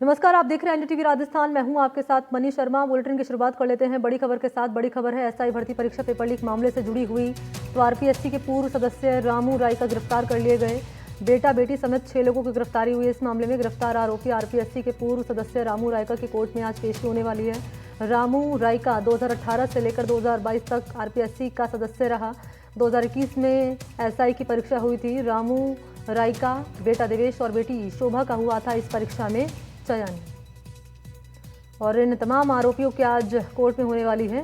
नमस्कार, आप देख रहे हैं एनडीटीवी राजस्थान। मैं हूं आपके साथ मनीष शर्मा। बुलेटिन की शुरुआत कर लेते हैं बड़ी खबर के साथ। बड़ी खबर है एसआई भर्ती परीक्षा पेपर लीक मामले से जुड़ी हुई। तो आरपीएससी के पूर्व सदस्य रामू रायका गिरफ्तार कर लिए गए। बेटा बेटी समेत 6 लोगों की गिरफ्तारी हुई। इस मामले में गिरफ्तार आरोपी आरपीएससी के पूर्व सदस्य रामू रायका की कोर्ट में आज पेशी होने वाली है। रामू रायका 2018 से लेकर 2022 तक आरपीएससी का सदस्य रहा। 2021 में एसआई की परीक्षा हुई थी। रामू रायका, बेटा देवेश और बेटी शोभा का हुआ था इस परीक्षा में चयन। और इन तमाम आरोपियों की आज कोर्ट में होने वाली है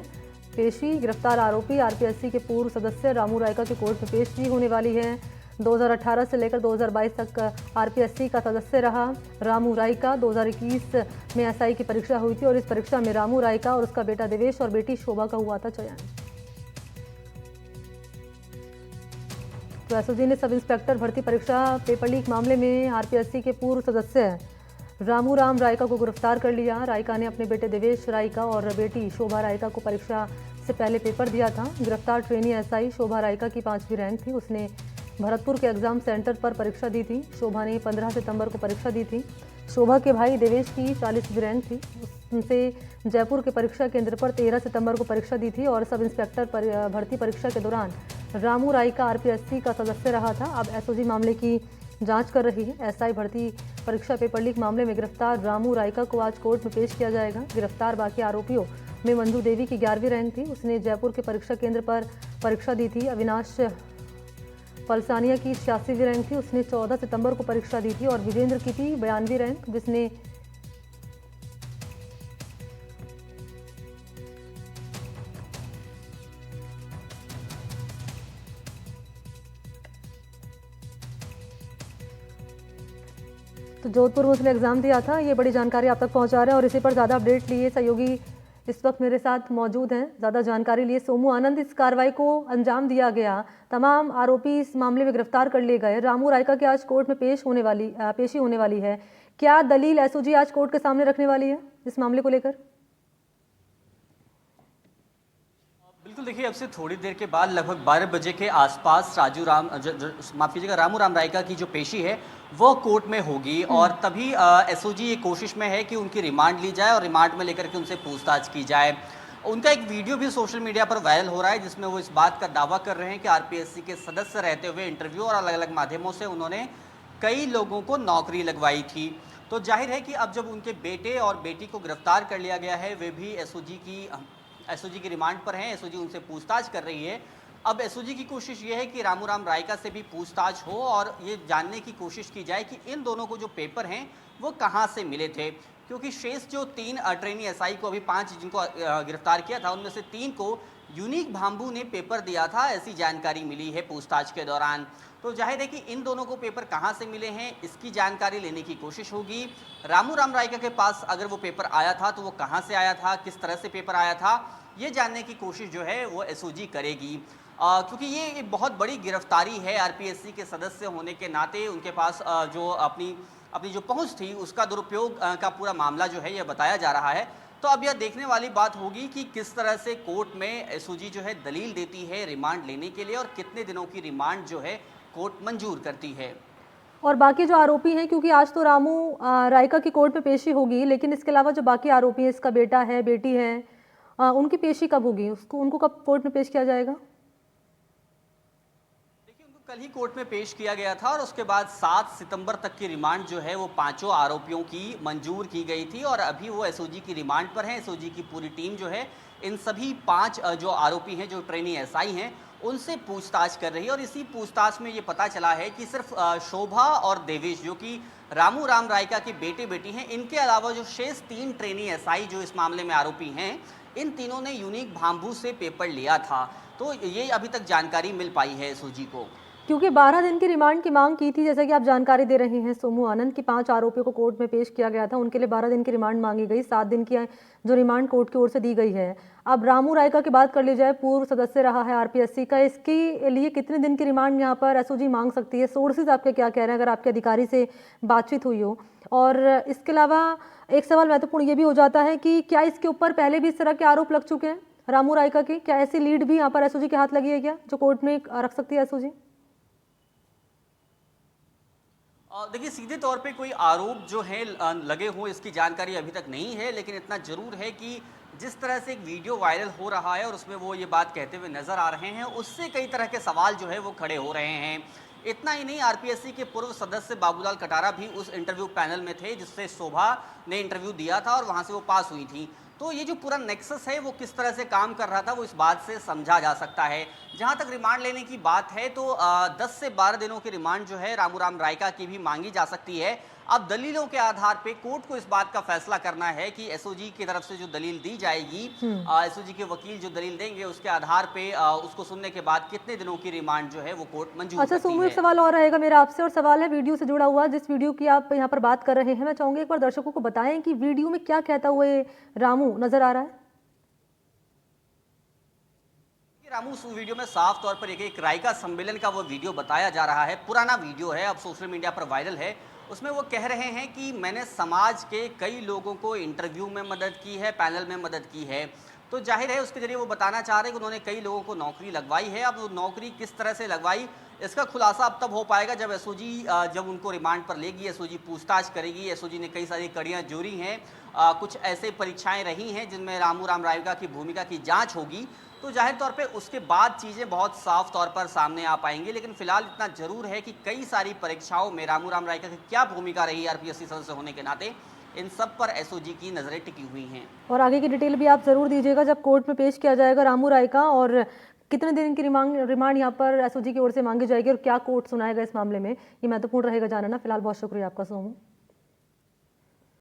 पेशी। गिरफ्तार आरोपी आरपीएससी के पूर्व सदस्य रामू रायका की कोर्ट में पेशी होने वाली है। 2018 से लेकर 2022 तक आरपीएससी का सदस्य रहा रामू रायका। 2021 में एसआई की परीक्षा हुई थी और इस परीक्षा में रामू रायका और उसका बेटा देवेश और बेटी शोभा का हुआ था चयन। तो एसओजी ने सब इंस्पेक्टर भर्ती परीक्षा पेपर लीक मामले में आरपीएससी के पूर्व सदस्य रामू राम रायका को गिरफ्तार कर लिया। रायका ने अपने बेटे देवेश रायका और बेटी शोभा रायका को परीक्षा से पहले पेपर दिया था। गिरफ्तार ट्रेनी एसआई शोभा रायका की 5वीं रैंक थी। उसने भरतपुर के एग्जाम सेंटर पर परीक्षा दी थी। शोभा ने 15 सितंबर को परीक्षा दी थी। शोभा के भाई देवेश की 40वीं रैंक थी। उनसे जयपुर के परीक्षा केंद्र पर 13 सितंबर को परीक्षा दी थी। और सब इंस्पेक्टर भर्ती परीक्षा के दौरान रामू रायका आरपीएससी का सदस्य रहा था। अब एसओजी मामले की जांच कर रही है। एसआई भर्ती परीक्षा पेपर लीक मामले में गिरफ्तार रामू रायका को आज कोर्ट में पेश किया जाएगा। गिरफ्तार बाकी आरोपियों में मंजू देवी की 11वीं रैंक थी। उसने जयपुर के परीक्षा केंद्र पर परीक्षा दी थी। अविनाश पलसानिया की 86वीं रैंक थी। उसने 14 सितंबर को परीक्षा दी थी। और विजेंद्र की थी 92वीं रैंक, जिसने तो जोधपुर में उसने एग्जाम दिया था। ये बड़ी जानकारी आप तक पहुंचा रहे हैं और इसी पर ज़्यादा अपडेट लिए सहयोगी इस वक्त मेरे साथ मौजूद हैं। ज़्यादा जानकारी लिए सोमू आनंद। इस कार्रवाई को अंजाम दिया गया, तमाम आरोपी इस मामले में गिरफ्तार कर लिए गए। रामू रायका की आज कोर्ट में पेशी होने वाली है। क्या दलील एसओजी आज कोर्ट के सामने रखने वाली है इस मामले को लेकर? बिल्कुल, देखिए अब से थोड़ी देर के बाद लगभग 12 बजे के आसपास माफ कीजिएगा रामू राम रायका की जो पेशी है वो कोर्ट में होगी। और तभी एसओजी ये कोशिश में है कि उनकी रिमांड ली जाए और रिमांड में लेकर के उनसे पूछताछ की जाए। उनका एक वीडियो भी सोशल मीडिया पर वायरल हो रहा है जिसमें वो इस बात का दावा कर रहे हैं कि आरपीएससी के सदस्य रहते हुए इंटरव्यू और अलग अलग माध्यमों से उन्होंने कई लोगों को नौकरी लगवाई थी। तो जाहिर है कि अब जब उनके बेटे और बेटी को गिरफ्तार कर लिया गया है, वे भी एसओजी की रिमांड पर हैं। एसओजी उनसे पूछताछ कर रही है। अब एसओजी की कोशिश ये है कि रामू राम रायका से भी पूछताछ हो और ये जानने की कोशिश की जाए कि इन दोनों को जो पेपर हैं वो कहाँ से मिले थे। क्योंकि शेष जो 3 ट्रेनी एसआई को, अभी 5 जिनको गिरफ्तार किया था, उनमें से 3 को यूनिक भाम्बू ने पेपर दिया था, ऐसी जानकारी मिली है पूछताछ के दौरान। तो जाहिर है कि इन दोनों को पेपर कहाँ से मिले हैं इसकी जानकारी लेने की कोशिश होगी। रामू राम रायका के पास अगर वो पेपर आया था तो वो कहाँ से आया था, किस तरह से पेपर आया था, ये जानने की कोशिश जो है वो एसओजी करेगी। क्योंकि ये एक बहुत बड़ी गिरफ्तारी है। आरपीएससी के सदस्य होने के नाते उनके पास जो अपनी जो पहुंच थी उसका दुरुपयोग का पूरा मामला जो है यह बताया जा रहा है। तो अब यह देखने वाली बात होगी कि किस तरह से कोर्ट में एसओजी जो है दलील देती है रिमांड लेने के लिए और कितने दिनों की रिमांड जो है कोर्ट मंजूर करती है। और बाकी जो आरोपी हैं, क्योंकि आज तो रामू रायका की कोर्ट में पेशी होगी, लेकिन इसके अलावा जो बाकी आरोपी हैं, इसका बेटा है, बेटी है, उनकी पेशी कब होगी? उनको कब कोर्ट में पेश किया जाएगा? कल ही कोर्ट में पेश किया गया था और उसके बाद 7 सितंबर तक की रिमांड जो है वो 5 आरोपियों की मंजूर की गई थी। और अभी वो एसओजी की रिमांड पर हैं। एसओजी की पूरी टीम जो है इन सभी 5 जो आरोपी हैं, जो ट्रेनी एसआई हैं, उनसे पूछताछ कर रही है। और इसी पूछताछ में ये पता चला है कि सिर्फ शोभा और देवेश, जो कि रामू राम रायका के बेटे बेटी हैं, इनके अलावा जो शेष 3 ट्रेनी एसआई जो इस मामले में आरोपी हैं, इन तीनों ने यूनिक भाम्बू से पेपर लिया था। तो ये अभी तक जानकारी मिल पाई है एसओजी को। क्योंकि 12 दिन की रिमांड की मांग की थी, जैसा कि आप जानकारी दे रहे हैं सोमू आनंद, की 5 आरोपियों को कोर्ट में पेश किया गया था। उनके लिए 12 दिन की रिमांड मांगी गई। 7 दिन की जो रिमांड कोर्ट की ओर से दी गई है। अब रामू रायका की बात कर ली जाए, पूर्व सदस्य रहा है आरपीएससी का, इसके लिए कितने दिन की रिमांड यहाँ पर एसओजी मांग सकती है? सोर्सेज आपके क्या कह रहे हैं, अगर आपके अधिकारी से बातचीत हुई हो? और इसके अलावा एक सवाल महत्वपूर्ण ये भी हो जाता है कि क्या इसके ऊपर पहले भी इस तरह के आरोप लग चुके हैं रामू रायका के? क्या ऐसी लीड भी यहाँ पर एसओजी के हाथ लगी है क्या, जो कोर्ट में रख सकती है एसओजी? देखिए सीधे तौर पे कोई आरोप जो है लगे हों इसकी जानकारी अभी तक नहीं है, लेकिन इतना ज़रूर है कि जिस तरह से एक वीडियो वायरल हो रहा है और उसमें वो ये बात कहते हुए नज़र आ रहे हैं, उससे कई तरह के सवाल जो है वो खड़े हो रहे हैं। इतना ही नहीं, आरपीएससी के पूर्व सदस्य बाबूलाल कटारा भी उस इंटरव्यू पैनल में थे जिससे शोभा ने इंटरव्यू दिया था और वहाँ से वो पास हुई थी। तो ये जो पूरा नेक्सस है वो किस तरह से काम कर रहा था वो इस बात से समझा जा सकता है। जहाँ तक रिमांड लेने की बात है तो 10 से 12 दिनों की रिमांड जो है रामू राम रायका की भी मांगी जा सकती है। अब दलीलों के आधार पे कोर्ट को इस बात का फैसला करना है कि एसओजी की तरफ से जो दलील दी जाएगी, एसओजी के वकील जो दलील देंगे उसके आधार पे उसको सुनने के बाद कितने दिनों की रिमांड जो है वो कोर्ट मंजूर अच्छा करती सोमू, है। एक सवाल और रहेगा मेरा आपसे, और सवाल है वीडियो से जुड़ा हुआ। जिस वीडियो की आप यहाँ पर बात कर रहे हैं, मैं चाहूंगी एक बार दर्शकों को बताएं कि वीडियो में क्या कहता हुआ ये रामू नजर आ रहा है। रामू उस वीडियो में साफ तौर पर एक रायका सम्मेलन का वो वीडियो बताया जा रहा है। पुराना वीडियो है, अब सोशल मीडिया पर वायरल है। उसमें वो कह रहे हैं कि मैंने समाज के कई लोगों को इंटरव्यू में मदद की है, पैनल में मदद की है। तो जाहिर है उसके जरिए वो बताना चाह रहे हैं कि उन्होंने कई लोगों को नौकरी लगवाई है। अब वो नौकरी किस तरह से लगवाई इसका खुलासा अब तब हो पाएगा जब एसओजी जब उनको रिमांड पर लेगी, एसओजी पूछताछ करेगी। एसओजी ने कई सारी कड़ियाँ जोड़ी हैं, कुछ ऐसे परीक्षाएं रही हैं जिनमें रामू राम रायका की भूमिका की जांच होगी। तो जाहिर तौर पे उसके बाद चीज़ें बहुत साफ तौर पर सामने आ पाएंगी। लेकिन फिलहाल इतना जरूर है कि कई सारी परीक्षाओं में रामू राम रायका की क्या भूमिका रही आरपीएससी सदस्य होने के नाते, इन सब पर एसओजी की नज़रें टिकी हुई हैं। और आगे की डिटेल भी आप जरूर दीजिएगा जब कोर्ट में पेश किया जाएगा रामू रायका, और कितने दिन की रिमांड यहाँ पर एसओजी की ओर से मांगी जाएगी और क्या कोर्ट सुनाएगा इस मामले में, ये महत्वपूर्ण रहेगा जानना। फिलहाल बहुत शुक्रिया आपका सोमू।